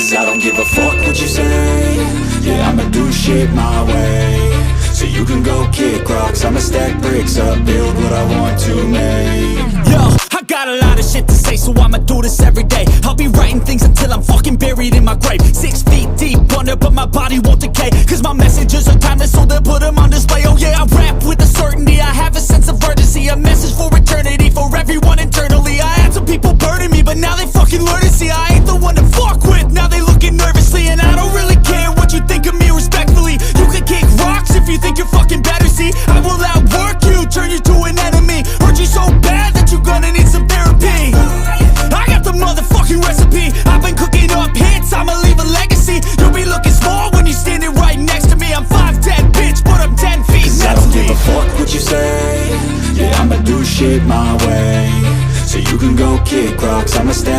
Cause I don't give a fuck what you say. Yeah, I'ma do shit my way. So you can go kick rocks, I'ma stack bricks up, build what I want to make. Yo, I got a lot of shit to say, so I'ma do this every day. I'll be writing things until I'm fucking buried in my grave. 6 feet deep under, but my body won't decay. Cause my messages are timeless, so they'll put them on display. Oh yeah, I rap with a certainty, I have a sense of urgency. A message for eternity, for everyone internally. I had some people burning me, but now they fucking learn to see I ain't the one to fuck with, now they looking nervously. And I don't really care what you think of me, respectfully. You can kick rocks if you think you're fucking better, see. I will outwork you, turn you to an enemy. Hurt you so bad that you're gonna need some therapy. I got the motherfucking recipe, I've been cooking up hits, I'ma leave a legacy. You'll be looking small when you're standing right next to me. I'm 5'10", bitch, but I'm 10 feet. Cause I don't give a fuck what you say. Yeah, I'ma do shit my way. So you can go kick rocks, I'ma stack